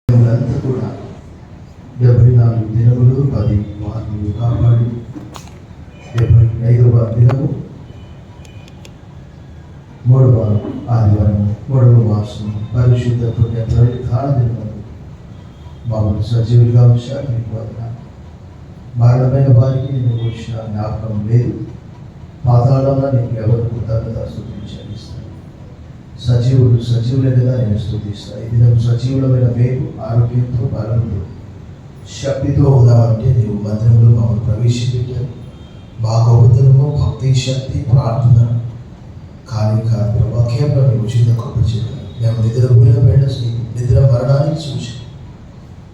అంతా కూడా 74 దినములు 10 వారములు కాపాడి 75వ దినము 3వ ఆదివారం 3వ మాసం పరిశుద్ధ పుణ్య ప్రతిష్ఠాన దినము బాబు సజీవులుగా ఉంచారు. మీకు వందనాలు. మరణమైన వారికి నేను కూర్చిన జ్ఞాపకం లేదు. పాతాళంలో నీకు ఎవరు కృతజ్ఞత స్తుతిని చెల్లిస్తాను. సజీవులే కదా నేను స్తుతిస్తాను. ఈ దినం సజీవులమైన మేము ఆరోగ్యంతో బలంతో శక్తితో ఉన్నామంటే నీవు మందిరంలో మమ్మల్ని ప్రవేశపెట్టారు. మా గొప్పతనము భక్తి శక్తి ప్రార్థన కానీ వాక్యంలో నీవు ఉచిత కృప చేయాలి. మేము నిద్రపోయిన వేళ నిద్ర మరణానికి చూసి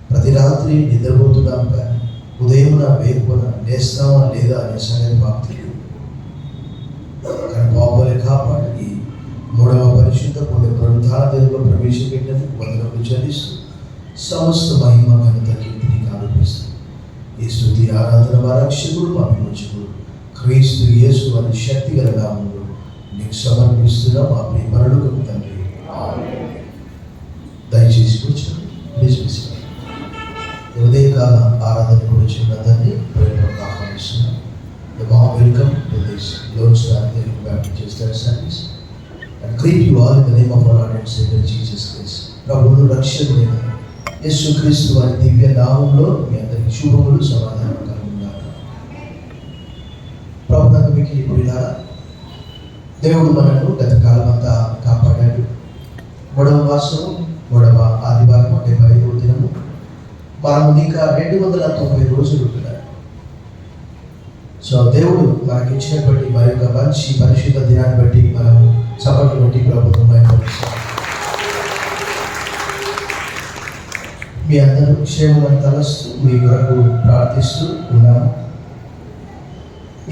ప్రతి రాత్రి నిద్రపోతున్నాం, కానీ ఉదయమున వేకున లేస్తామా లేదా అనే సంగతి మాకు తెలియదు. కానీ బాబులే కాపాడి 3వ పరిశుద్ధ పుణ్య పునరుత్థాన దినంలో ప్రవేశపెట్టినందుకు వందనములు చెల్లిస్తూ సమస్త మహిమ ఘనత కీర్తిని ఆరోపిస్తాం. ఈ స్తుతి ఆరాధన మా రక్షకుడు మా విమోచకుడు క్రీస్తు యేసు వారి శక్తి గల నామములో నీకు సమర్పిస్తున్నా మా ప్రియ పరలోకపు తండ్రి. దయచేసి కూర్చోండి. ప్లీజ్ ఉదయకాల ఆరాధనకు వచ్చిన తండ్రి ప్రేమకు ఆహ్వానిస్తున్నాం. Welcome to this Lone Star Baptist Church service and greet you all in the name of our Lord and Savior Jesus Christ. ప్రభువును రక్షకుడైన యేసుక్రీస్తు వారి దివ్య నామములో మీ అందరికీ శుభములు సమాధానం కలుగుగాక. ప్రభువునందు మిక్కిలి ప్రియులారా, దేవుడు మనను గత కాలమంతా కాపాడాడు. 3వ మాసం 3వ ఆదివారం 75వ దినము మనము ఇంకా 290 రోజులు ఉంటున్నాడు. సో దేవుడు మనకి ఇచ్చినటువంటి మరి యొక్క మంచి పరిశుద్ధ దినాన్ని బట్టి మనం చప్పట్లు బట్టి ప్రభుత్వం మీ అందరూ క్షేమం తలస్తూ మీ కొరకు ప్రార్థిస్తూ ఉన్నాము.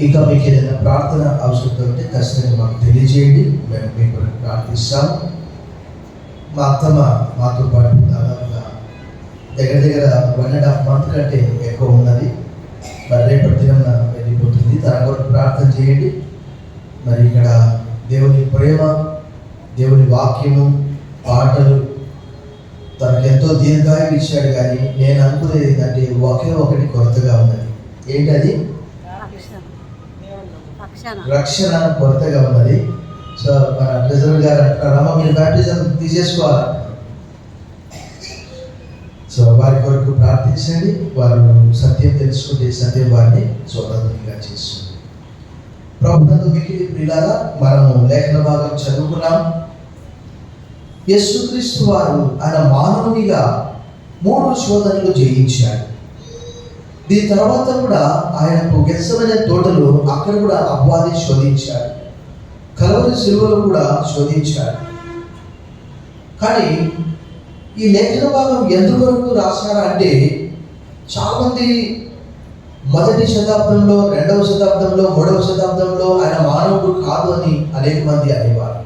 ఇంకా మీకు ఏదైనా ప్రార్థన అవసరం ఉంటే ఖచ్చితంగా మాకు తెలియజేయండి. మేము మీ కొరకు ప్రార్థిస్తాము. మా అత్తమ్మ మాతో పాటు దాదాపుగా దగ్గర 1.5 month కంటే ఎక్కువ ఉన్నది. మరి రేపటి దినం వెళ్ళిపోతుంది. తన కొరకు ప్రార్థన చేయండి. మరి ఇక్కడ దేవుని ప్రేమ, దేవుని వాక్యము, పాటలు తనకు ఎంతో దీర్ఘాయువు ఇచ్చాడు. కానీ నేను అనుకునేది ఏంటంటే ఒకే ఒకటి కొరతగా ఉన్నది. ఏంటది? రక్షణ కొరతగా ఉన్నది. సో మన ప్రెసిడెంట్ గారు అంటున్నారమ్మా మీరు బ్యాప్టిజం తీసేసుకోవాలి. సో వారి కొరకు ప్రార్థించండి. వారు సత్యం తెలుసుకుంటే సత్యం వారిని స్వతంత్రంగా చేస్తుంది. ప్రభునందు మిక్కిలి ప్రియులారా, మనము లేఖన భాగం చదువుకున్నాం. యేసుక్రీస్తు వారు ఆయన మానవునిగా 3 శోధనలు జయించాడు. దీని తర్వాత కూడా ఆయనకు గెత్సెమనే తోటలో అక్కడ కూడా అపవాది శోధించాడు. కల్వరి శిలువలో కూడా శోధించాడు. కానీ ఈ లేఖన భాగం ఎందువరకు రాశారా అంటే, చాలామంది 1వ శతాబ్దంలో 2వ శతాబ్దంలో 3వ శతాబ్దంలో ఆయన మానవుడు కాదు అని అనేక మంది అనేవారు.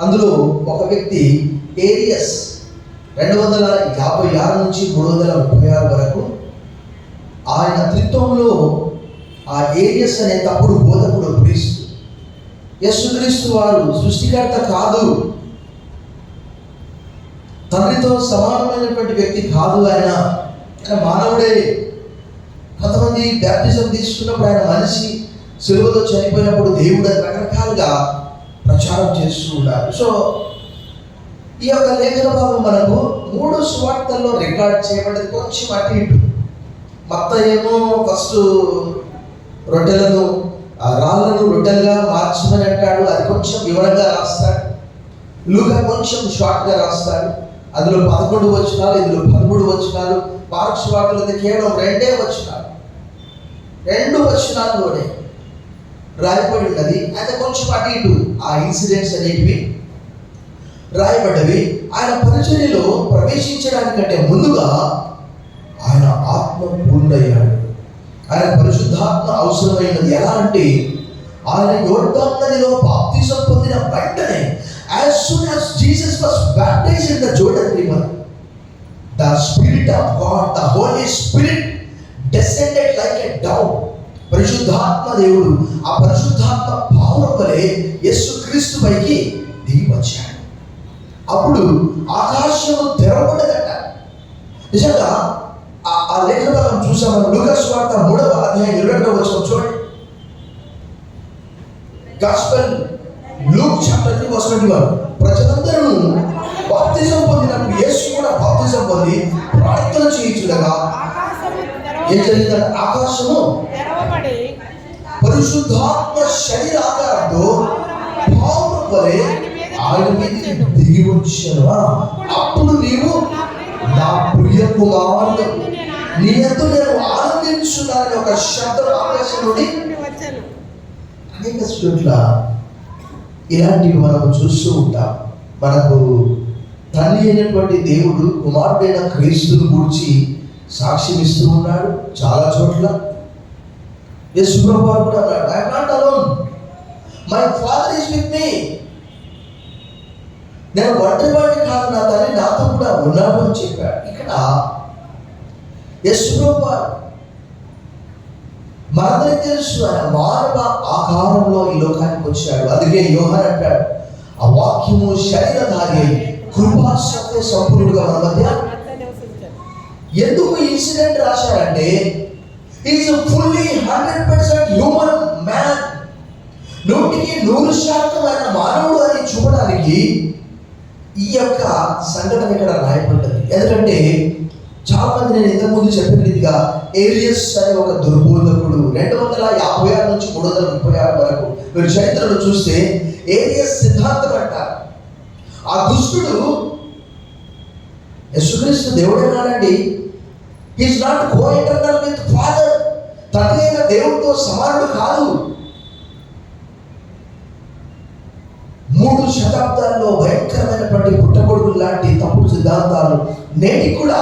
అందులో ఒక వ్యక్తి ఏరియస్ 256 నుంచి 336 వరకు ఆయన త్రిత్వంలో ఆ ఏరియస్ అనే తప్పుడు బోధకుడు క్రీస్తు. యేసుక్రీస్తు వారు సృష్టికర్త కాదు, తండ్రితో సమానమైనటువంటి వ్యక్తి కాదు, ఆయన మానవుడే. కొంతమంది బ్యాప్టిజం తీసుకున్నప్పుడు ఆయన మనిషి సిలువలో చనిపోయినప్పుడు దేవుడు రకరకాలుగా ప్రచారం చేస్తూ ఉన్నారు. సో ఈ యొక్క లేఖన భాగం మనకు 3 సువార్తల్లో రికార్డ్ చేయబడింది. కొంచెం అటు ఇటు. మత్తయి ఏమో ఫస్ట్ రొట్టెలను రాళ్ళను రొట్టెలుగా మార్చమని అంటాడు. అది కొంచెం వివరంగా రాస్తాడు. లూకా కొంచెం షార్ట్గా రాస్తాడు. అందులో 11 వచనాలు, ఇందులో 13 వచనాలు. మార్కు సువార్తలో కేవలం 2 వచనాలు, 2 వచనాల్లోనే రాయబడి ఉన్నది. అయితే కొంచెం అటు ఇటు ఆ ఇన్సిడెంట్స్ అనేటివి రాయబడ్డవి. ఆయన పరిచర్యలో ప్రవేశించడానికంటే ముందుగా ఆయన ఆత్మ పూర్ణయ్యాడు. ఆయన పరిశుద్ధాత్మ అవసరమైనది. ఎలా అంటే ఆయన యోర్దాను నదిలో బాప్తిజం పొందిన వెంటనే, as soon as Jesus was baptized in the Jordan River, the Spirit of God, the Holy Spirit descended like a dove. పరిశుద్ధాత్మ దేవుడు ఆ పరిశుద్ధాత్మ పావురం వలె యేసుక్రీస్తు పైకి దిగి వచ్చాడు. అప్పుడు ఆకాశము తెరవబడ్డదట. నిజంగా ఆ లేఖన భాగం చూసాము. లూకాసు వార్త 3వ అధ్యాయం 22వ వచనం చూడండి. Gospel Luke chapter 3 verse 21. ప్రజలందరూ బాప్తిజం పొందినప్పుడు యేసు కూడా బాప్తిజం పొంది ప్రార్థన చేయించుండగా ఏం జరిగిందంటే ఆకాశము తెరవబడి పరిశుద్ధాత్మ శరీర ఆకారంతో పావురం వలె ఆయన మీదకి దిగి వచ్చాను. అప్పుడు నీవు నా ప్రియ కుమారుడు నీ యందు నేను ఆనందించున్నానని ఒక శబ్దం ఆకాశం నుండి వచ్చాను. అనేక చోట్ల ఇలాంటివి మనం చూస్తూ ఉంటాం. మనకు తండ్రి అయినటువంటి దేవుడు కుమారుడైన క్రీస్తుని గురించి సాక్ష్యం ఇస్తూ ఉన్నాడు చాలా చోట్ల. యేసు ప్రభువు కూడా అన్నాడు, I am not alone, my father is with me. నేను ఒంటరివాడిని కాదు, నా తండ్రి నాతో కూడా ఉన్నాడు అని చెప్పాడు. ఇక్కడ యేసు ప్రభువు మనందరికీ తెలుసు ఆయన మానవ ఆకారంలో ఈ లోకానికి వచ్చాడు. అందుకే యోహాను అంటాడు, ఆ వాక్యము శరీరధారి అయి కృపా సత్య సంపూర్ణుడుగా మన మధ్య. ఎందుకు ఇన్సిడెంట్ రాశారంటే ఈజ్ ఫుల్లీ 100% హ్యూమన్ మ్యాన్, 100% ఆయన మానవుడు అని చూపడానికి ఈ యొక్క సంఘటన ఇక్కడ రాయబడ్డది. ఎందుకంటే చాలా మంది నేను ఇంతకుముందు చెప్పిన రీతిగా ఏలియస్ అనే ఒక దుర్బోధకుడు 256 నుంచి 336 వరకు మీరు చరిత్రలో చూస్తే ఏలియస్ సిద్ధాంతం అంటారు. ఆ దుష్టుడు యేసుక్రీస్తు దేవుడేనాడండి. He's not coeternal with father, తండ్రి అయిన దేవుడితో సమానుడు కాదు. 3 శతాబ్దాల్లో భయంకరమైనటువంటి పుట్టగొడుగులు లాంటి తప్పుడు సిద్ధాంతాలు నేటికి కూడా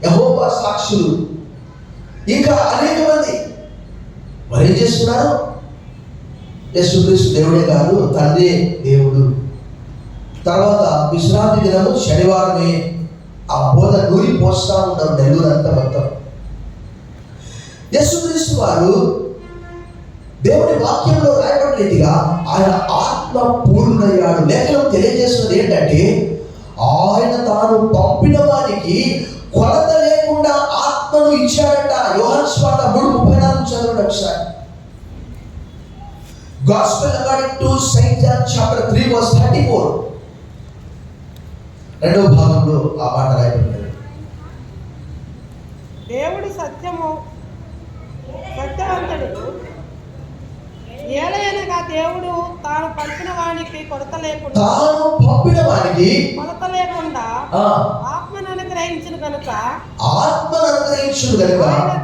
యెహోవా సాక్షులు ఇంకా అనేక మంది మరి ఏం చేస్తున్నారు? యేసుక్రీస్తు దేవుడే కాదు, తండ్రి దేవుడు. తర్వాత విశ్రాంతి దినము శనివారమే ఆ బోధ నూరి పోస్తా ఉంటారు నెల్లూరు అంతా మొత్తం. యేసుక్రీస్తు వారు దేవుడి వాక్యంలో రాయబడిన రీతిగా ఆయన ఆత్మ పూర్ణయ్యాడు. లేఖనం తెలియజేస్తున్నది ఏంటంటే ఆయన తాను పంపిన వారికి కొలత లేకుండా ఆత్మను ఇచ్చాడట. యోహాను సువార్త 3:34 చదవండి ఒకసారి. Gospel according to saint John chapter 3 verse 34 రెండవ భాగంలో ఆ మాట రాయబడింది. దేవుడు సత్యవంతుడు, ఏలయనగా దేవుడు తాను పంపిన వానికి కొలత లేకుండా ఆత్మను అనుగ్రహించును కనుక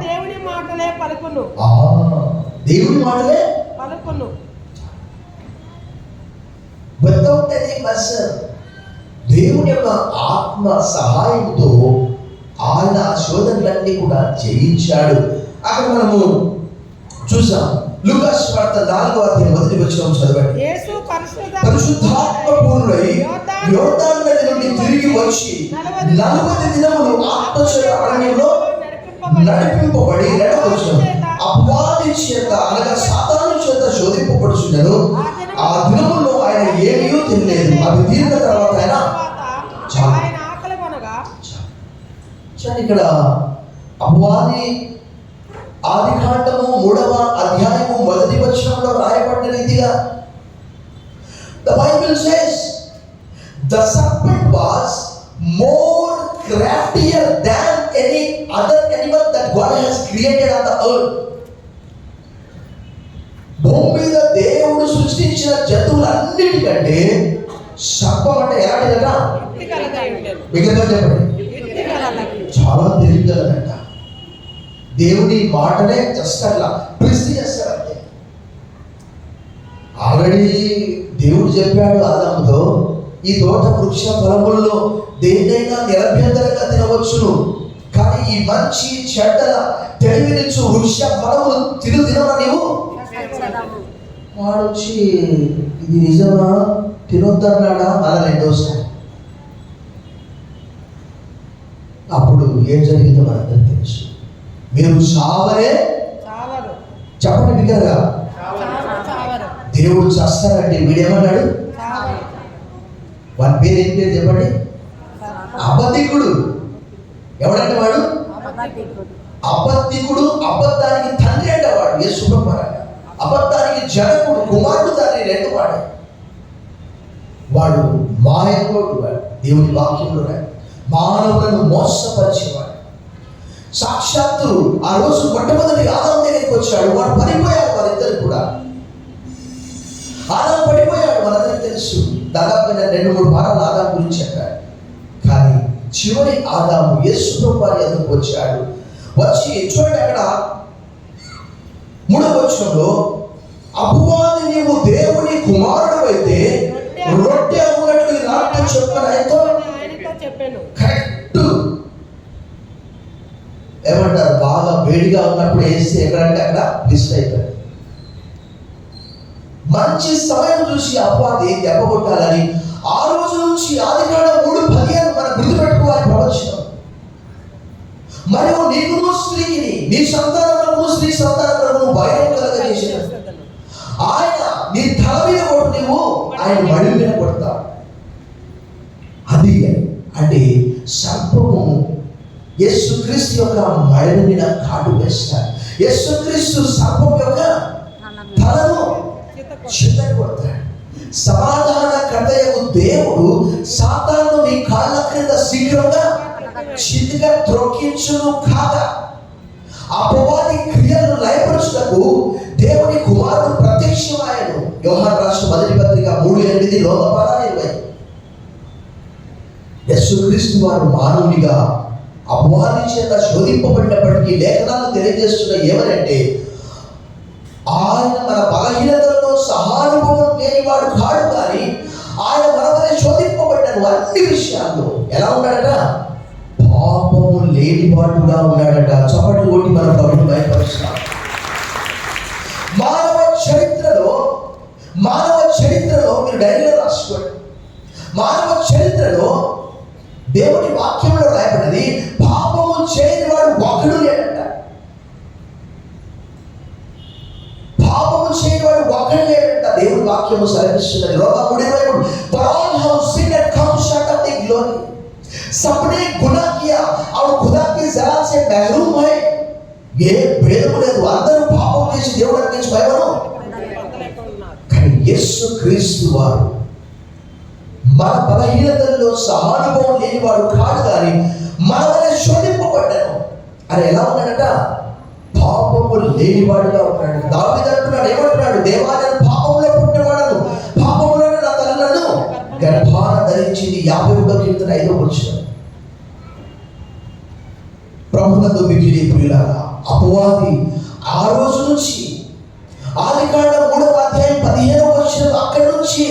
దేవుని మాటలే పలుకును. దేవుని మాటలే పలుకును. దేవుని యొక్క ఆత్మ సహాయంతో ఆయన శోధనలన్నీ కూడా జయించాడు. అక్కడ మనము చూసాం. లూకాసు వార్త 4వ అధ్యాయం 1వ వచనం చదవండి. యేసు పరిశుద్ధాత్మ పూర్ణుడై యోర్దాను నది నుండి తిరిగి వచ్చి 40 దినములు ఆత్మచేత అరణ్యంలో నడిపింపబడి 2వ వచనం అపవాది చేత అనగా సాతాను చేత శోధింపబడుచుండెను. ఆ దినముల్లో ఆయన ఏమీ తినలేదు. అది తీరిన తర్వాత ఆయన ఆకలి కొనగా ఇక్కడ అపవాది ఆదికాండము 3వ అధ్యాయము 1వ వచనంలో రాయబడిన రీతిగా the Bible says the serpent was more craftier than any other animal that God has created on the earth. భూమి మీద దేవుడు సృష్టించిన జంతువులన్నిటికంటే సర్పం అంటే ఎలాంటిదట? మిగతా చెప్పండి. చాలా తెలియగలదంట. దేవుని మాటనే జస్ట్ అట్లా ట్విస్ట్ చేస్తారంటే. ఆల్రెడీ దేవుడు చెప్పాడు ఆదాముతో, ఈ తోట వృక్ష ఫలములలో దేన్నైనా నిరభ్యంతరంగా తినవచ్చును, కానీ ఈ మంచి చెడ్డల తెలివినిచ్చు వృక్ష ఫలములు తినవా నీవు. వాడు వచ్చి ఇది నిజమా తినొద్దన్నాడా అలా 2వసారి. అప్పుడు ఏం జరిగిందో మనందరికీ తెలుసు. మీరు చావరే చెప్పండి బిగ్గరగా. దేవుడు చేస్తారంటే వీడేమన్నాడు? వాని పేరు ఏం పేరు చెప్పండి? అబద్ధికుడు. ఎవడంటే వాడు అబద్ధికుడు, అబద్ధానికి తండ్రి అంటేవాడు. యేసు ప్రభు అబద్ధానికి జనకుడు, కుమారుడు తండ్రి రెండు వాడే. వాడు మాయకుడు, వాడు దేవుని వాక్యంలో మానవులను మోసపరిచేవాడు. సాక్షాత్తు ఆ రోజు మొట్టమొదటి ఆదాము దగ్గరికి వచ్చాడు. వాడు పడిపోయాడు, వారిద్దరు కూడా. ఆదాము పడిపోయాడు, మనందరికీ తెలుసు. దాదాపు 2-3 వారాలు ఆదాము గురించి చెప్పాడు. కానీ చివరి ఆదాము యేసు ప్రభు వారి ఎదురుకు వచ్చాడు. వచ్చి చూడండి, అక్కడ 3వ వచనంలో, అపవాది నీవు దేవుని కుమారుడు అయితే రొట్టె అమ్మునట్లు ఈ రాత్రి చెప్పాను. కరెక్ట్. ఏమంటారు, బాగా వేడిగా ఉన్నప్పుడు వేస్తే ఎక్కడంటే అక్కడ మిస్ అయిపోయాడు. మంచి సమయం చూసి అపవాది దెబ్బ కొట్టాలని ఆ రోజు నుంచి ఆదికాండం 3:15 మనం గుర్తుపెట్టుకోవాలి ప్రవచనం. మరియు నీకును స్త్రీని, నీ సంతానములకు స్త్రీ సంతానములకు భయం కలగజేసిన ఆయన నీ తల మీద కొట్టు, నీవు ఆయన మడి మీద కొడతావు. అది అంటే సర్పము యేసుక్రీస్తు యొక్క మడి మీద కాటు వేస్తాడు. యేసుక్రీస్తు సర్పం యొక్క తలను చితగొడతాడు. సమాధానకర్తయగు దేవుడు సాతాను నీ కాళ్ళ క్రింద శీఘ్రంగా చితిగా త్రొక్కించును కాగా. అపవాది క్రియలను లయపరుచుటకు దేవుని కుమారుడు ప్రత్యక్షమాయను. యోహాను రాసిన 1వ పత్రిక 3:8, లోక 20. యేసుక్రీస్తు వారు మానవునిగా అపవాది చేత శోధింపబడినప్పటికీ లేఖనాలు తెలియజేస్తున్న ఏమనంటే, ఆయన మన బలహీనతలతో సహానుభవం లేనివాడు కాడు, కానీ ఆయన మనమనే శోధింపబడ్డాడు అన్ని విషయాల్లో. ఎలా ఉన్నాడట? పాపము లేనివాడుగా ఉన్నాడట. చప్పట్లు కొట్టి మన ప్రభువును భయపరుస్తాం. మానవ చరిత్రలో మీరు డైరీలో రాసుకోండి. మానవ చరిత్రలో దేవుని వాక్యంలో రాయబడ్డది, పాపము చేయని వాడు ఒకడు లేడట. పాపము చేయని వాడు ఒకడు లేడట. దేవుని వాక్యము సెలవిస్తున్నది. రోమా 3:23, for all have sinned and come short of the glory. सबने गुनाह किया और खुदा की जरा से महरूम है. ఏ భేదము లేదు, అందరూ పాపం చేసి దేవుడు నుంచి భయపడరు. కానీ యేసుక్రీస్తు వారు మన బలహీనతల్లో సహానుభవం లేనివాడు కాదు, కానీ మనల్ని శోధింపబడ్డాను. అని ఎలా ఉన్నాడట? పాపము లేనివాడుగా ఉన్నాడు. దావీదు అంటున్నాడు, ఏమంటున్నాడు? దేవా, నేను పాపంలో పుట్టినవాడను, పాపంలోనే నా తల్లి నన్ను గర్భాన ధరించింది. 51వ కీర్తన 5వ వచనం. ప్రభునందు మిక్కిలి ప్రియులారా, అపవాది ఆ రోజు నుంచి ఆదికాండం 3వ అధ్యాయం 15వ వచనం అక్కడి నుంచి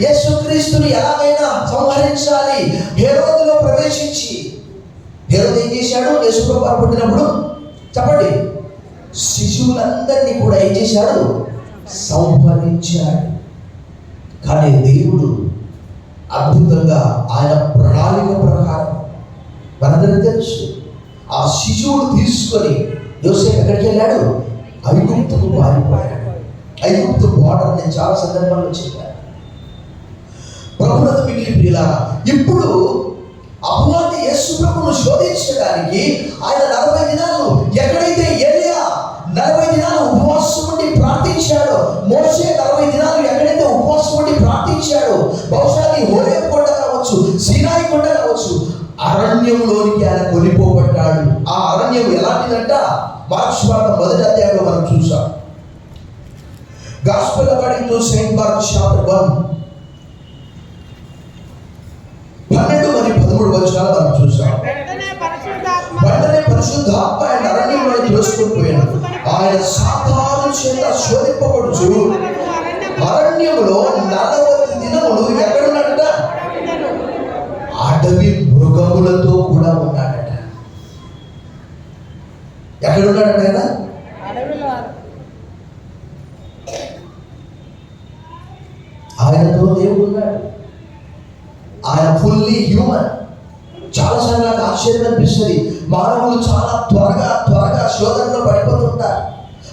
యేసుక్రీస్తుని ఎలాగైనా సంహరించాలి హేరోదులో ప్రవేశించి, హేరోదు ఏం చేశాడు? యేసు ప్రభువు పుట్టినప్పుడు చెప్పండి, శిశువులందరినీ కూడా ఏం చేశాడు? సంహరించాడు. కానీ దేవుడు అద్భుతంగా ఆయన ప్రణాళిక ప్రకారం, మనందరికీ తెలుసు, ఆ శిశువుడు తీసుకొని యోసేపు ఎక్కడికి వెళ్ళాడు? ఐగుప్తుకు పారిపోయాడు. ఐగుప్తు బోర్డర్ నేను చాలా సందర్భాల్లో చెప్పాను. ప్రభునందు మిక్కిలి ప్రియులారా, ఇప్పుడు అపవాది యేసు ప్రభువును శోధించడానికి ఆయన 40 దినాలు, ఎక్కడైతే ఏలియా 40 దినాలు ఉపవాసం ఉండి ప్రార్థించాడో, మోషే 40 దినాలు ఎక్కడైతే ఉపవాసం ఉండి ప్రార్థించాడో, బహుశా హోరేబు కొండ కావచ్చు, సీనాయి కొండ కావచ్చు, అరణ్యంలోనికి ఆయన కొనిపోబడ్డాడు. ఆ అరణ్యం ఎలాంటిదంట? మార్క్స్ వార్త 1వ అధ్యాయంలో మనం చూసాం. Gospel according to Saint mark chapter 1 12 మరియు 13 వచనాలు మనం చూసాం. వెంటనే పరిశుద్ధాత్మ ఆయన అరణ్యంలో తీసుకొని పోయాడు. ఆయన సాతాను చేత శోధింపబడుచు అరణ్యంలో 40 దినములు ఎక్కడున్నాడట? అడవి మృగములతో కూడా ఉన్నాడట. ఎక్కడున్నాడట ఆయన? ఆయనతో దేవుడు ఉన్నాడు. ఆయన ఫుల్లీ హ్యూమన్. చాలాసార్లు నాకు ఆశ్చర్యం అనిపిస్తుంది, మానవులు చాలా త్వరగా శోధనలో పడిపోతుంటారు.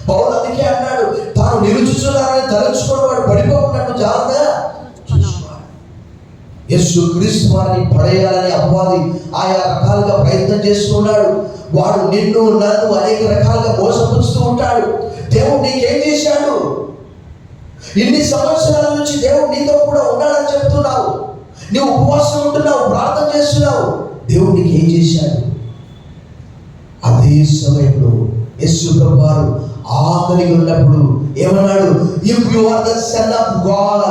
పౌలు అందుకే అన్నాడు, తాను నిలుచుచున్నారని తలుచుకుని వాడు పడిపోకున్నట్టు జాగ్రత్తగా చూసుకోవాలి. యేసుక్రీస్తు వారిని పడేయాలని అపవాది ఆయా రకాలుగా ప్రయత్నం చేస్తున్నాడు. వాడు నిన్ను నన్ను అనేక రకాలుగా మోసపుస్తూ ఉంటాడు. దేవుడు నీకేం చేశాడు? ఇన్ని సంవత్సరాల నుంచి దేవుడు నీతో కూడా ఉన్నాడని చెప్తున్నావు. నీవు ఉపవాసం ఉంటున్నావు, ప్రార్థన చేస్తున్నావు. దేవుడు నీకు ఏం చేశాడు? అదే సమయంలో యేసు ప్రభువారు ఆకలి ఉన్నప్పుడు ఏమన్నాడు? If you are the son of God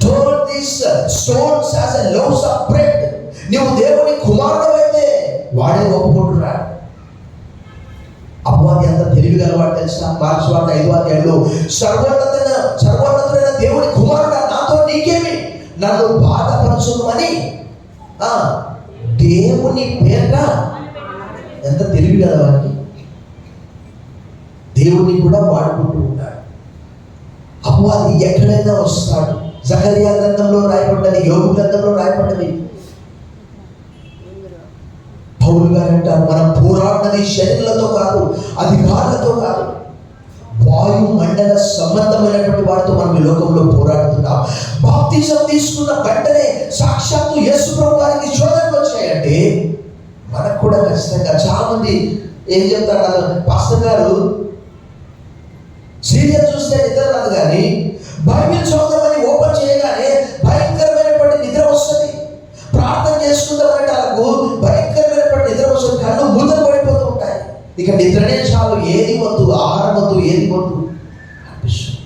turn this stones as a loaves of bread. నీవు దేవుని కుమారుడు అయితే వాడే ఒప్పుకుంటున్నాడు. అపవాది అంత తెలివి గలవాడు తెలుసా? మార్క్స్ వార్త 5వ అధ్యాయంలో సర్వోన్నతుడైన దేవుని కుమారుడు నాతో నీకేమి, నన్ను బాధపరచుమని దేవుని పేర. ఎంత తెలివి గలవాడికి దేవుని కూడా వాడుకుంటూ ఉంటాడు. అపవాది ఎక్కడైనా వస్తాడు. జకరియా గ్రంథంలో రాయబడ్డది, యోబు గ్రంథంలో రాయబడ్డది. పౌలు గారు అంటారు, మనం పోరాడినది శరీరాలతో కాదు, అధికారులతో కాదు, వాయుమండల సంబంధమైనటువంటి వారితో మనం ఈ లోకంలో పోరాడుతున్నాం. బాప్తిజం తీసుకున్న వెంటనే సాక్షాత్తు యేసు ప్రభు వారికి శోధనలు వచ్చాయంటే మనకు కూడా ఖచ్చితంగా. చాలా మంది ఏం చెప్తారు, పాస్టర్ గారు సీరియల్ చూస్తే నిద్ర రాదు, కానీ బైబిల్ చదవమని ఓపెన్ చేయగానే భయంకరమైనటువంటి నిద్ర వస్తుంది. ప్రార్థన చేసుకుందామంటే వాళ్ళకు భయంకరమైనటువంటి నిద్ర వస్తుంది. కళ్ళు మూతలు పడిపోతూ ఉంటాయి. ఇక నిద్రనే చాలు, ఏది వద్దు, ఆహారం వద్దు, ఏది వద్దు అనిపిస్తుంది.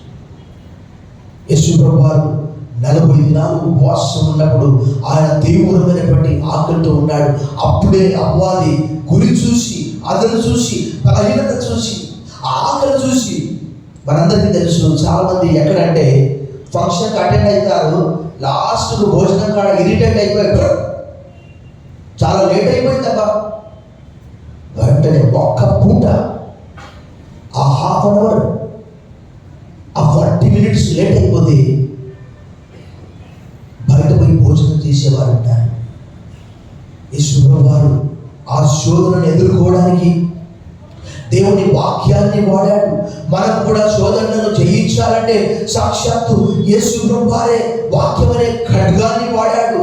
యేసు ప్రభువారు 40 దినాలు ఉపవాసం ఉన్నప్పుడు ఆయన తీవ్రమైనటువంటి ఆకలితో ఉన్నాడు. అప్పుడే అపవాది గురి చూసి, అతను చూసి, బలహీనత చూసి, ఆకలి చూసి, మనందరికీ తెలుసు చాలా మంది ఎక్కడంటే ఫంక్షన్కి అటెండ్ అవుతారు, లాస్ట్ భోజనం కాడ ఇరిటేట్ అయిపోయారు, చాలా లేట్ అయిపోయిందబ్బా, వెంటనే ఒక్క పూట ఆ హాఫ్ అన్ అవర్, ఆ 40 minutes లేట్ అయిపోతే బయట పోయి భోజనం చేసేవారు ఉంటారు. యేసు ప్రభువారు ఆ శోధనను ఎదుర్కోవడానికి దేవుని వాక్యాన్ని వాడాడు. మనం కూడా శోధనలను జయించాలంటే సాక్షాత్తు యేసు ప్రభువారే వాక్యం అనే ఖడ్గాన్ని వాడాడు.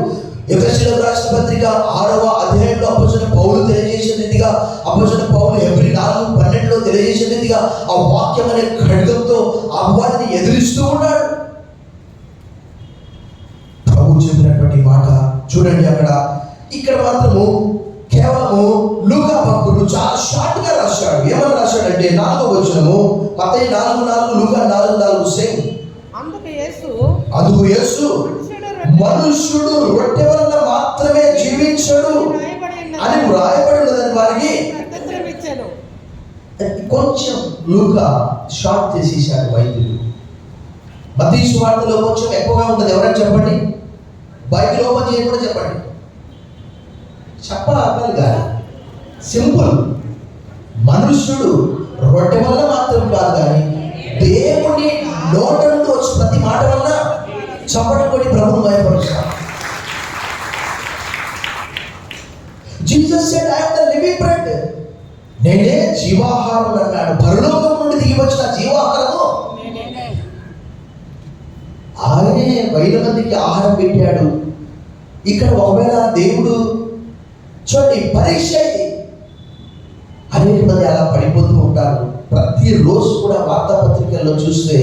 ఎఫెసీయులకు రాసిన పత్రిక 6వ అధ్యాయంలో అపోస్తలుడైన పౌలు తెలియజేసిన రీతిగా, అపోస్తలుడైన పౌలు హెబ్రీ 4:12లో తెలియజేసిన రీతిగా ఆ వాక్యం అనే ఖడ్గంతో అపవాదిని ఎదిరిస్తూ ఉన్నాడు. ప్రభు చెప్పినటువంటి మాట చూడండి అక్కడ. ఇక్కడ మాత్రము కేవలము లూకా భక్తుడు చాలా షార్ట్ గా రాశాడు. ఏమని రాశాడంటే 4వ వచనము, మత్తయి 4:4, లూకా 4:4 సేమ్. అందుకు యేసు మనుష్యుడు రొట్టె వలన మాత్రమే జీవించడు అని వ్రాయబడి ఉన్నదని వారికి కొంచెం లూకా షార్ట్ చేసేసాడు వైద్యుడు. మత్తయి సువార్తలో కొంచెం ఎక్కువగా ఉంటుంది. ఎవరైనా చెప్పండి, బైబిల్ ఓపెన్ చేయకుండా చెప్పండి. చెప్పాలి కాదు, సింపుల్. మనుష్యుడు రొట్టె వల్ల మాత్రం కాదు, కానీ దేవుని నోట నుండి వచ్చి ప్రతి మాట వల్ల చప్పటి కొట్టి ప్రభువును భయపరుస్తాం. Jesus said I am the living bread. నేనే జీవాహారం అన్నాడు. పరలోకం నుండి దిగి వచ్చిన జీవాహారము ఆయనే 1000 మందికి ఆహారం పెట్టాడు. ఇక్కడ ఒకవేళ దేవుడు చూడండి, పరీక్ష ఇది. అనేక మంది అలా పడిపోతూ ఉంటారు. ప్రతిరోజు కూడా వార్తాపత్రికల్లో చూస్తే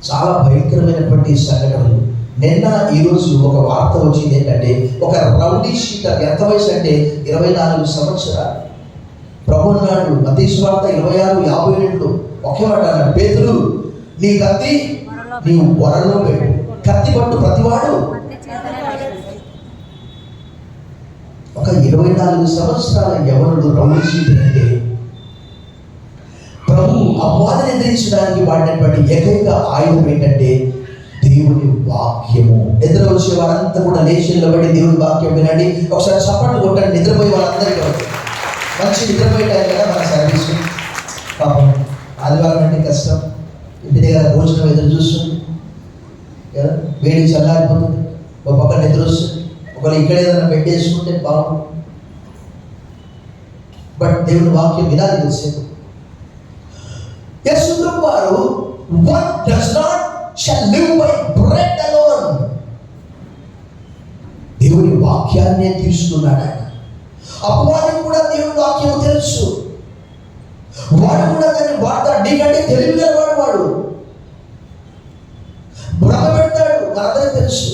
చాలా భయంకరమైనటువంటి సంఘటనలు. నిన్న ఈరోజు ఒక వార్త వచ్చింది ఏంటంటే, ఒక రౌడీ షీటర్, ఎంత వయసు అంటే 24 సంవత్సరాలు. ప్రభు అన్నాడు మత్తయి సువార్త 26:52 ఒకే మాట అన్నాడు, పేతురు నీ కత్తి నీవు వరలో పెట్టు, కత్తి పట్టు ప్రతివాడు. ఒక 24 సంవత్సరాల యవనుడు రౌడీ షీటర్ అంటే ప్రభు అపవాదిని ఎదిరించడానికి వాడినటువంటి ఏకైక ఆయుధం ఏంటంటే దేవుని వాక్యము. నిద్ర వచ్చే వారంతా కూడా లేచి నిలబడి దేవుని వాక్యం వినండి. ఒకసారి చప్పట్లు కొట్టండి. నిద్రపోయే వాళ్ళందరికీ మంచి నిద్రపోయేటారు కదా మన సర్వీస్. పాపం ఆదివారం అంటే కష్టం, ఇంటి దగ్గర భోజనం ఎదురు చూస్తుంది కదా, వేడి చల్లారిపోతుంది, ఒక పక్క నిద్ర వస్తుంది. ఒకవేళ ఇక్కడ ఏదైనా పెట్టేసుకుంటే బాగుంది. బట్ దేవుని వాక్యం వినాలి తెలిసేది. యేసు ప్రభువారు one does not shall live by bread alone. దేవుని వాక్యాన్నే తీసుకున్నాడు ఆయన. అపవాదికి కూడా దేవుని వాక్యం తెలుసు, వాడు కూడా దాన్ని వాడతాడు. నీకంటే తెలివిగా వాడు భ్రమ పెడతాడు, మనందరికీ తెలుసు.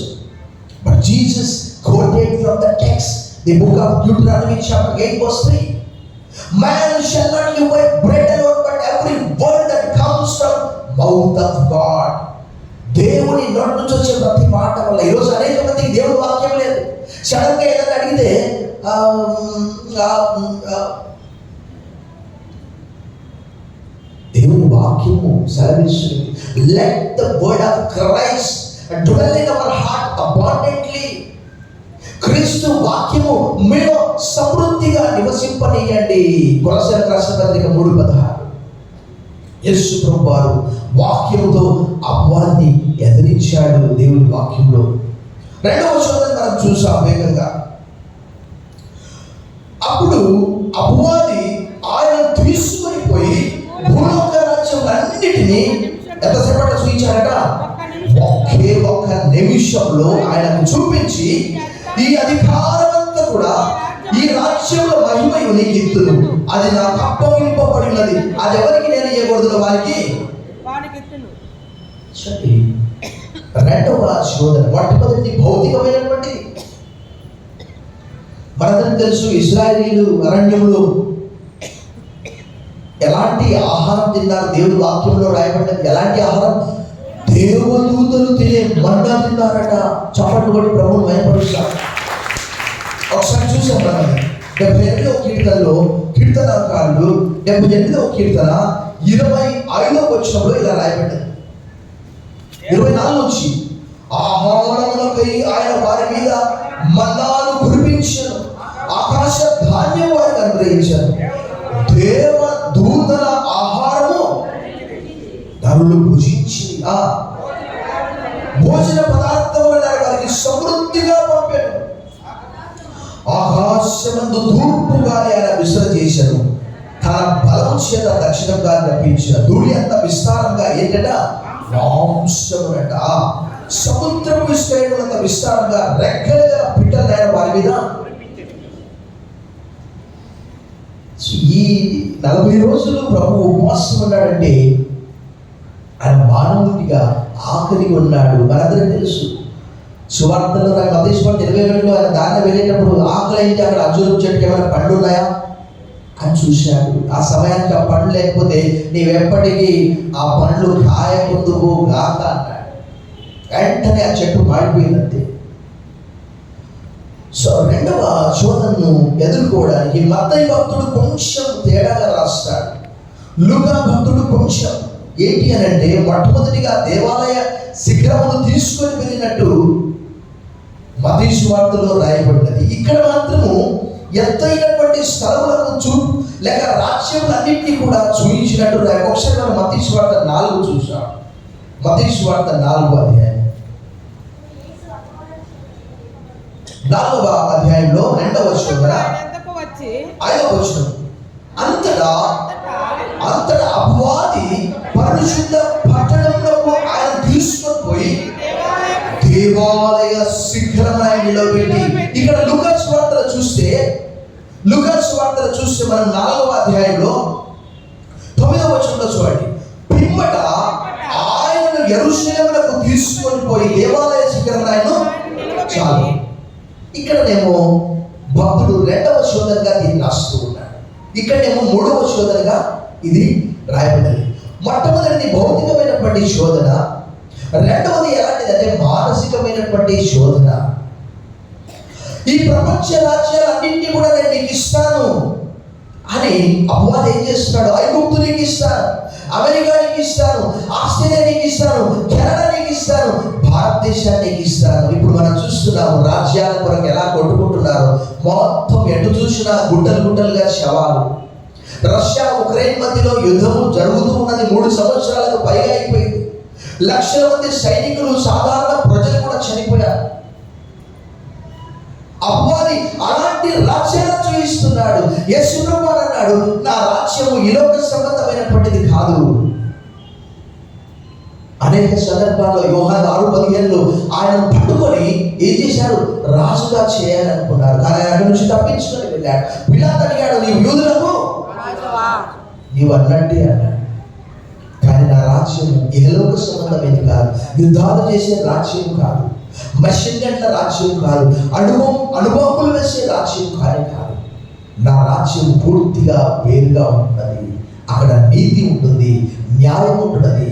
But Jesus quoted from the text, the book of Deuteronomy chapter 8 verse 3. Man shall not live by bread alone, but every word that comes from mouth of God. దేవుని నోటి నుంచి వచ్చే ప్రతి మాట వల్ల. ఈరోజు అనేక మందికి దేవుని వాక్యం లేదు. సడన్ గా ఏదైనా అడిగితే దేవుని వాక్యము సెలవిస్తుంది, let the word of Christ dwell in our heart abundantly. క్రీస్తు వాక్యము మీలో సమృద్ధిగా నివసింపనీయండి. కొలస్సీయులకు రాసిన పత్రిక 3:16. యేసు ప్రభువు వారు వాక్యముతో అపవాదిని ఎదిరించాడు దేవుని వాక్యంలో. రెండవ వచనం మనం చూసాం వేగంగా. అప్పుడు అపవాది ఆయన తీసుకొని పోయి భూలోక రాజ్యములన్నిటినీ ఎంతసేపట్లో చూపించాడట? ఒక్క నిమిషంలో ఆయనకు చూపించి, ఈ అధికారమంతా కూడా ఈ రాజ్యంలో మహిమయు నీకు ఇత్తును, అది నాకు అప్పగింపబడినది, అది ఎవరికి నేను ఇవ్వకూడదు, వారికి. రెండవ శోధన మొట్టమొదటి భౌతికమైనటువంటిది. మనందరికీ తెలుసు, ఇశ్రాయేలీయులు అరణ్యంలో ఎలాంటి ఆహారం తిన్నారు? దేవుని వాక్యంలో రాయబడ్డది. ఎలాంటి ఆహారం? దేవదూతలు తినే మన్నా తిన్నారట. చప్పట్లు కొట్టి ప్రభువును మహిమపరుస్తారు. ఒకసారి చూసాం మనం 78వ కీర్తనలో కీర్తనకారులు 78వ కీర్తన 25వ వచనంలో ఇలా రాయబడ్డది. 24 నుంచి, ఆహారములకై ఆయన వారి మీద మన్నాను కురిపించను, ఆకాశ ధాన్యం వారికి అనుగ్రహించాను, దేవ దూతల ఆహారము నరులు భుజించి భోజన పదార్థములు వారికి సమృద్ధిగా పంపాను. ఆకాశమందు తూర్పు గాలి ఆయన విసర్జించాను, తన బలం చేత దక్షిణం గాలి రప్పించిన, ధూళి అంత విస్తారంగా ఏంటట? మాంసమునట. సముద్రపు విస్తరణంత విస్తారంగా రెక్కలు గల పిట్టలు ఆయన వారి మీద. ఈ 40 రోజులు ప్రభు ఉపవాసం ఉన్నాడంటే ఆయన మానవుడిగా ఆఖరిగా ఉన్నాడు. మనందరికీ తెలుసు, సువార్తలో మత్తయి సువార్త 22లో ఆయన దారిన వెళ్ళేటప్పుడు ఆకలి అయితే అక్కడ అంజూరపు చెట్టుకి ఏమైనా పండ్లు ఉన్నాయా అని చూశాడు. ఆ సమయానికి ఆ పండ్లు లేకపోతే నీవెప్పటికీ ఆ పండ్లు కాయకుందువు గాక అన్నాడు. వెంటనే ఆ చెట్టు మాడిపోయిందంతే. సో రెండవ శోధనను ఎదుర్కోవడానికి మత్తయి భక్తుడు కొంచెం తేడాగా రాస్తాడు, లూకా భక్తుడు కొంచెం. ఏంటి అని అంటే, మొట్టమొదటిగా దేవాలయ శిఖరమును తీసుకొని వెళ్ళినట్టు మత్తయి సువార్తలో రాయబడినది. ఇక్కడ మాత్రము ఎత్తైనటువంటి స్థలములకు లేక రాజ్యములన్నింటినీ కూడా చూపించినట్టు ఒకసారి మనం మత్తయి సువార్త 4 చూసాం. మత్తయి సువార్త 4వ అధ్యాయం, 4వ అధ్యాయంలో 2వ వచనం, 5వ వచనం, అంతటా అపవాది పరిశుద్ధ పట్టణంలోకి ఆయన తీసుకొని పోయి దేవాలయ శిఖరమైన నిలబెట్టి. ఇక్కడ లూకా సువార్తలు చూస్తే మనం 4వ అధ్యాయంలో 9వ వచనంలో చూడండి. పిమ్మట ఆయనను యెరూషలేమునకు తీసుకొని పోయి దేవాలయ శిఖరమైన. చాలు. ఇక్కడనేమో భక్తుడు 2వ శోధనగా దీన్ని రాస్తూ ఉన్నాడు. ఇక్కడనేమో 3వ శోధనగా ఇది రాయబడింది. మొట్టమొదటిది భౌతికమైనటువంటి శోధన, రెండవది ఎలాంటిదంటే మానసికమైనటువంటి శోధన. ఈ ప్రపంచ రాజ్యాలన్నింటినీ కూడా నేను నీకు ఇస్తాను అని అపవాది ఏం చేస్తున్నాడు? ఐగుప్తు నీకు ఇస్తాను, అమెరికా నీకు ఇస్తాను, ఆస్ట్రేలియా నీకు ఇస్తాను, కెనడా నీకు ఇస్తాను, భారతదేశాన్ని నీకు ఇస్తాను. ఇప్పుడు మనం చూస్తున్నాము రాజ్యాల కొరకు ఎలా కొట్టుకుంటున్నారు. మొత్తం ఎటు చూసినా గుట్టలుగా శవాలు. రష్యా ఉక్రెయిన్ మధ్యలో యుద్ధము జరుగుతూ ఉన్నది. 3 సంవత్సరాలకు పైగా అయిపోయింది. లక్షల మంది సైనికులు, సాధారణ ప్రజలు కూడా చనిపోయారు. అపవాది అలాంటి రాజ్యాలను చూపిస్తున్నాడు. యేసు ప్రభువు అన్నాడు, నా రాజ్యము ఈ లోక సంబంధమైనటువంటిది కాదు అని అనేక సందర్భాల్లో యోహాను 6:15 ఆయన పట్టుకొని ఏం చేశారు? రాజుగా చేయాలనుకున్నారు. కానీ ఆయన అక్కడి నుంచి తప్పించుకొని వెళ్ళాడు. పిలాతు అడిగాడు, నీవు యూదులకు నీవు అన్నట్టే అన్నాడు. కానీ నా రాజ్యం ఇహలోక సంబంధమైనది కాదు, యుద్ధాలు చేసే రాజ్యం కాదు, మషిన్ గంటల రాజ్యం కాదు, అనుభవములు వేసే రాజ్యం కాదు. నా రాజ్యం పూర్తిగా వేరుగా ఉంటున్నది. అక్కడ నీతి ఉంటుంది, న్యాయం ఉంటున్నది.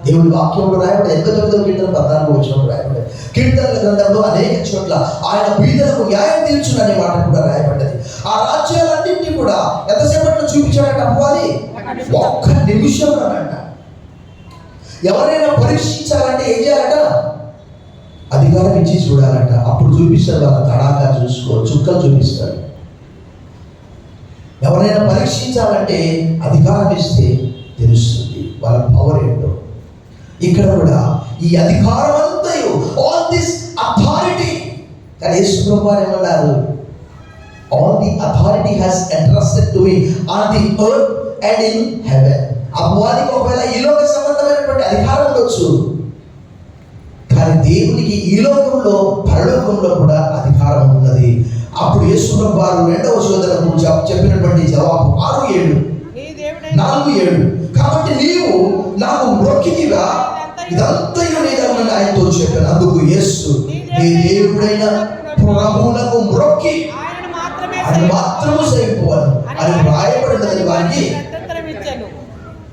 దేవుడి వాక్యంలో రాయబడి 89వ కీర్తన 14వ వచనంలో రాయబడి, కీర్తనల గ్రంథంలో అనేక చోట్ల ఆయన బీదలకు న్యాయం తీర్చుననే మాట కూడా రాయబడ్డది. ఆ రాజ్యాలన్నింటినీ కూడా ఎంతసేపట్లో చూపించాడంట అపవాది? ఒక్క నిమిషంలోనంట. ఎవరైనా పరీక్షించాలంటే ఏం చేయాలంట? అధికారం ఇచ్చి చూడాలంట. అప్పుడు చూపిస్తారు, వాళ్ళ తడాకా చూసుకో, చుక్కలు చూపిస్తారు. ఎవరైనా పరీక్షించాలంటే అధికారం ఇస్తే తెలుస్తుంది వాళ్ళ పవర్ ఏంటో. ఇక్కడ కూడా ఈ అధికారం అంతయు, ఆల్ దిస్ అథారిటీ, కానీ యేసు ప్రభువారు ఏమన్నారు? All the authority has entrusted to me on the earth and in heaven. అపవాదికి ఒకవేళ ఈ లోక సంబంధమైనటువంటి అధికారం ఉండొచ్చు, కానీ దేవునికి ఈ లోకంలో పరలోకంలో కూడా అధికారం ఉన్నది. అప్పుడు యేసు ప్రభువారు 2వ శోధనకు చెప్పినటువంటి జవాబు 4:7. కాబట్టి నీవు నాకు మొక్కితివా, ఇదంతయు నీదన్నని ఆయనతో చెప్పాను. అందుకు యేసు, నీ దేవుడైన ప్రభువులకు మొక్కి ఆయన మాత్రము సరిపోవాలి అని రాయబడినది వారికి.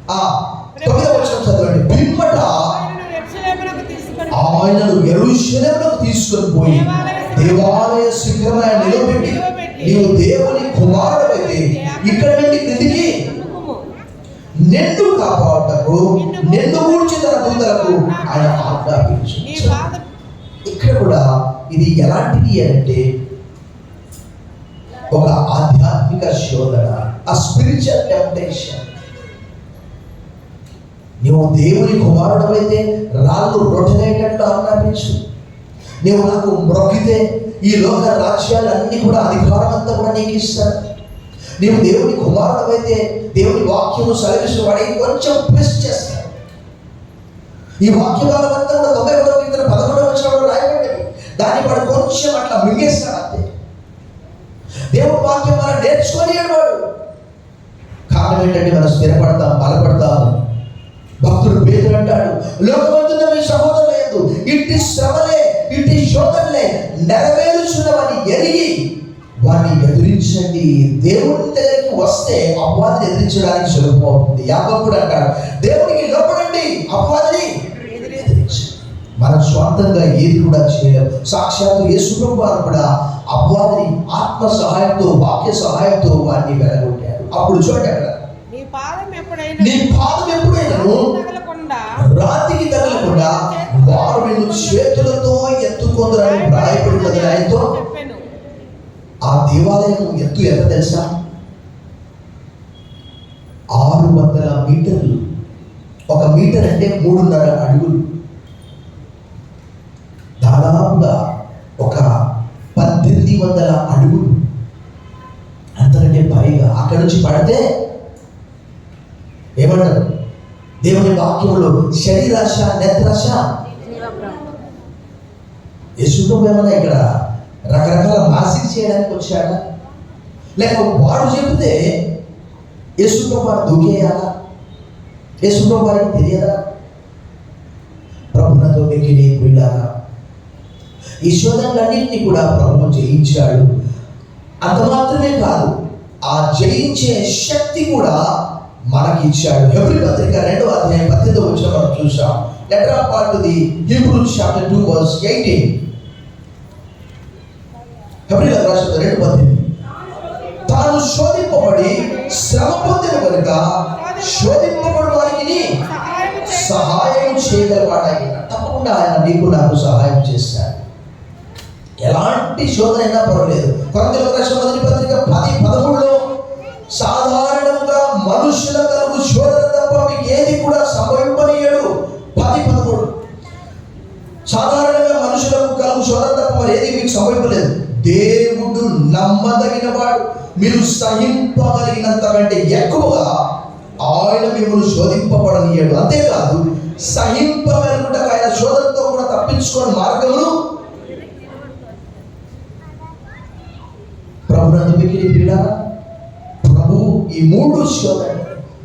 9వ వచనం చదవండి. పిమ్మట ఆయనను యెరూషలేమునకు తీసుకొని పోయి దేవాలయ శిఖరమున నిలబెట్టి, నీవు దేవుని కుమారుడైతే ఇక్కడ నుండి క్రిందికి నిన్ను కాపాడుటకు నిన్ను గూర్చి తన దూతలకు ఆయన ఆజ్ఞాపించు. ఇక్కడ కూడా ఇది ఎలాంటిది అంటే ఒక ఆధ్యాత్మిక శోధన, ఆ స్పిరిచువల్ టెంప్టేషన్. నీవు దేవుని కుమారుడమైతే రాళ్ళు రొట్టెలేటట్లు ఆజ్ఞాపించు. నీవు నాకు మ్రొక్కితే ఈ లోక రాజ్యాలన్నీ కూడా అధికారం అంతా కూడా నీకు ఇస్తాను. నీవు దేవుని కుమారుడమైతే దేవుని వాక్యము సెలవిస్తూ వాడి కొంచెం ట్విస్ట్ చేస్తాడు. ఈ వాక్యభాగం అంతా కూడా 91వ కీర్తన 11వ వచనంలో రాయబడింది. దాన్ని వాడు కొంచెం అట్లా మింగేస్తాడు అంతే. దేవుని వాక్యం మనం నేర్చుకొని వాడు కారణం ఏంటంటే మనం స్థిరపడతాం, బలపడతాము. భక్తుడు పేతురు అంటాడు, లోకమందున్న మీ సహోదరులేదు ఇట్టి శ్రమలే ఇట్టి శోధనలే నెరవేరుచున్నవని ఎరిగి వారిని ఎదిరించండి. దేవుని దగ్గరికి వస్తే అపవాదిని ఎదిరించడానికి సులభం అవుతుంది. యాకోబుడు అంటాడు, దేవునికి లోపడండి, అపవాదిని ఎదిరించండి. మనం స్వార్థంగా ఏది కూడా చేయలేం. సాక్షాత్తు యేసు ప్రభువారు కూడా అపవాదిని ఆత్మ సహాయంతో, వాక్య సహాయంతో వారిని వెలగొట్టాడు. అప్పుడు చూడండి, అక్కడ నీ పాదం ఎప్పుడైనా రాతికి తగలకుండా వారు నిన్ను చేతులతో ఎత్తుకొందరని రాయబడినది ఆయనతో. ఆ దేవాలయం ఎత్తు ఎంత తెలుసా? 600 మీటర్లు. 1 మీటర్ అంటే 3.5 అడుగులు. దాదాపుగా ఒక 1800 అడుగులు, అంతకంటే పైగా. అక్కడి నుంచి పడితే ఏమంటారు? దేవుని వాక్యంలో శరీరాశ, నేత్రాశ. యేసుప్రభు ఏమన్నా ఇక్కడ రకరకాల మాసిక్ చేయడానికి వచ్చాడా? లేక వాడు చెబితే యేసుప్రభు వారు దూకేయాలా? యేసుప్రభు వారికి తెలియదా? ప్రభుత్వంతో వెక్కిని వెళ్ళాలా? ఈ శోధనలన్నింటినీ కూడా ప్రభుత్వం జయించాడు. అంత మాత్రమే కాదు, ఆ జయించే శక్తి కూడా మనకి ఇచ్చాడు. హెబ్రీ పత్రిక 2వ అధ్యాయం 18వ వచనం మనం చూసాం. Letter of Paul to the Hebrews chapter 2 verse 18. హెబ్రీయుల రాసిన 2:18. తాను శోధింపబడి శ్రమ పొందిన కనుక శోధింపబడు వారికి సహాయం చేయగలవాడాయన. తప్పకుండా ఆయన నీకు నాకు సహాయం చేస్తాడు. ఎలాంటి శోధన అయినా పర్వాలేదు. కొరింథీయులకు రాసిన 1వ పత్రిక 10:13లో సాధారణంగా మనుషుల కలుగు శోధన తప్ప మీకు ఏది కూడా సంభవింపనీయడు. 10:13. సాధారణంగా మనుషులకు కలుగు శోధన తప్ప మరి ఏది మీకు సంభవింపలేదు. దేవుడు నమ్మదగిన వాడు, మీరు సహింపగలిగినంత కంటే ఎక్కువగా ఆయన మిమ్మల్ని శోధింపబడనీయడు. అంతేకాదు, సహింపగలుగుటకు ఆయన శోధనతో కూడా తప్పించుకున్న మార్గములు ప్రభునందు మిక్కిలి ప్రియులారా, ప్రభు ఈ 3 శోధన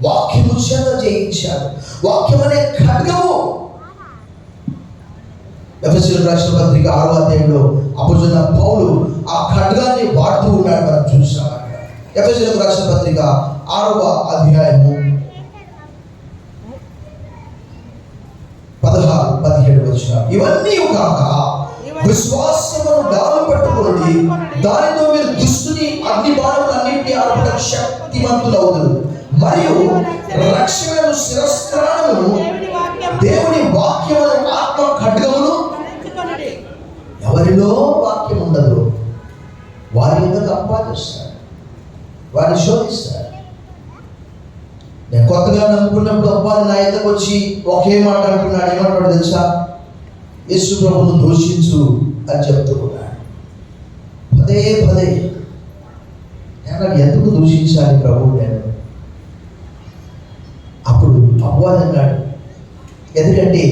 వాక్యము చేత జయించాడు. వాక్యం అనే ఖడ్గము. ఎఫెసీయులకు రాసిన పత్రిక 6వ అధ్యాయంలో అపోస్తలుడైన పౌలు ఆ ఖడ్గాన్ని వాడుతూ ఉన్నాడు. మనం చూసాం. ఎఫెసీయులకు రాసిన పత్రిక 6వ అధ్యాయము 16-17 వచనాలు. ఇవన్నీ కాక విశ్వాసమును గాలి పట్టుకొనుడి, దానితో మీరు దుష్టుని అగ్ని బాణములన్నింటినీ ఆర్పుట శక్తిమంతులవుదురు. మరియు రక్షణను శిరస్త్రాణమును దేవుని వాక్యమును ఆత్మ ఖడ్గమును. ఎవరిలో వాక్యం ఉండదు వారి ఎందుకు అపవాదిస్తారు, వారిని శోధిస్తారు. నేను కొత్తగా నమ్ముకున్నప్పుడు అపవాది నా ఎద్దకు వచ్చి ఒకే మాట అంటున్నాడు. ఏమంటాడు తెలుసా? యేసు ప్రభువును దూషించు అని చెప్తూ ఉన్నాడు. పదే పదే నేను ఎందుకు దూషించాలి ప్రభువు? నేను అప్పుడు అపవాది అన్నాడు, ఎందుకంటే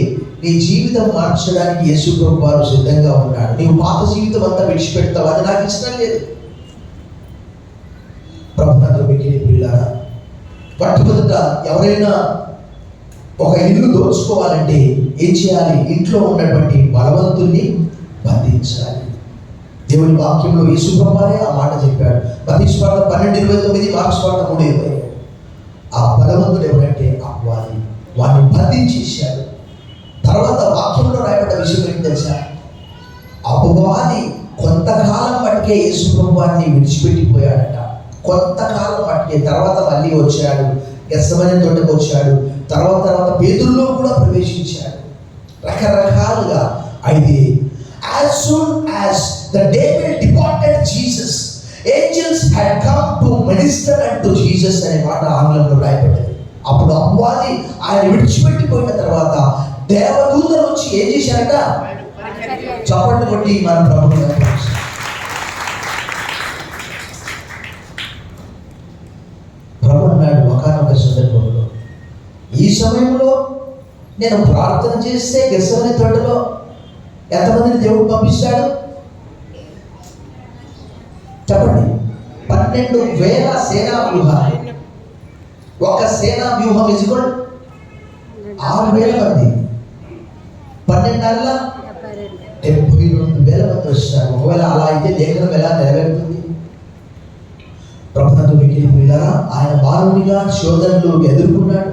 నీ జీవితం మార్చడానికి యేసు ప్రభు వారు సిద్ధంగా ఉన్నాడు. నీవు పాత జీవితం అంతా విడిచిపెడతావు, అది నాకు ఇష్టం లేదు. ప్రభునందు మిక్కిలి ప్రియులారా, మొట్టమొదట ఎవరైనా ఒక ఇల్లు దోచుకోవాలంటే ఏం చేయాలి? ఇంట్లో ఉన్నటువంటి బలవంతుల్ని బంధించాలి. దేవుని వాక్యంలో యేసు ప్రభు వారే ఆ మాట చెప్పాడు. మత్తయి సువార్త 12:29, మార్కు సువార్త 3:27. ఆ బలవంతుడు ఎవరంటే అపవాది. వాడిని బంధించేశాడు. తర్వాత వాక్యంలో రాయబడ్డ విషయం ఏంటి తెలుసా? అపవాది కొంతకాలం మట్టుకే యేసు ప్రభు వారిని విడిచిపెట్టిపోయాడట. కొంతకాలం మట్టుకే. తర్వాత మళ్ళీ వచ్చాడు, గెత్సెమనే తోటకు వచ్చాడు. తర్వాత పేతురులో కూడా ప్రవేశించాడు. రకరకాలుగా. అయితే as soon as the devil departed Jesus, angels had come to minister unto Jesus అనే మాట ఆంగ్లంలో రాయబడింది. అప్పుడు అపవాది ఆయన విడిచిపెట్టిపోయిన తర్వాత దేవదూతలు వచ్చి ఏం చేశారట? చప్పట్లు కొట్టి మన ప్రభువుని గౌరవించారు. ప్రభు అన్నాడు ఒకానొక సందర్భంలో, ఈ సమయంలో నేను ప్రార్థన చేస్తే గెత్సెమనే తోటలో ఎంతమందిని దేవుడు పంపిస్తాడు? చెప్పండి. 12,000 సేనా వ్యూహాలు. ఒక సేనా వ్యూహం ఇసుకోండి 6,000 మంది. 12 72,000 మంది వస్తారు. ఒకవేళ అలా అయితే లేఖనం ఎలా నెరవేరుతుంది? ప్రభునందు మిక్కిలి ప్రియులారా, ఆయన మానవునిగా శోధనలు ఎదుర్కొన్నాడు.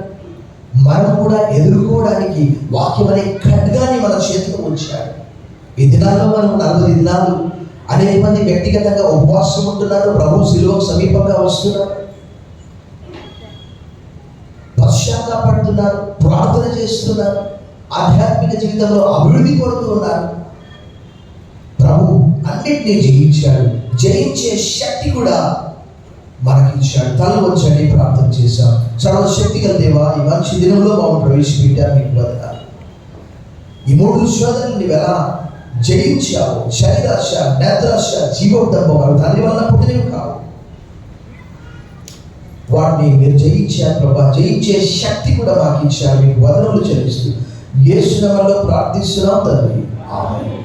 మనం కూడా ఎదుర్కోవడానికి వాక్యం అనే ఖడ్గాన్ని మన చేతిలో ఉంచాడు. ఈ దినాల్లో మనం 40 దినాలు అనేక మంది వ్యక్తిగతంగా ఉపవాసం ఉంటున్నారు. ప్రభు శిలువకు సమీపంగా వస్తున్నారు, పశ్చాత్తాపడుతున్నారు, ప్రార్థన చేస్తున్నారు, ఆధ్యాత్మిక జీవితంలో అభివృద్ధి కొడుతూ ఉన్నారు. ప్రభు అన్నిటినీ జయించాడు. జయించే శక్తి కూడా మనకిచ్చాడు. తల వచ్చండి, ప్రార్థన చేశాం. సర్వశక్తి గల దేవా, ఈ మంచి దినంలో మమ్మల్ని ప్రవేశపెట్టారు. మీకు వందనాలు. ఈ 3 శోధనలు నీవు ఎలా జయించావు? శరీరాశ, నేత్రాశ, జీవోద్దంభం దాని వల్ల పుట్టినవి కావు. వాటిని మీరు జయించారు ప్రభా. జయించే శక్తి కూడా మాకు ఇచ్చారు. మీకు వందనములు చెల్లిస్తూ యేసు నామములో ప్రార్థిస్తున్నాం తండ్రి. ఆమేన్.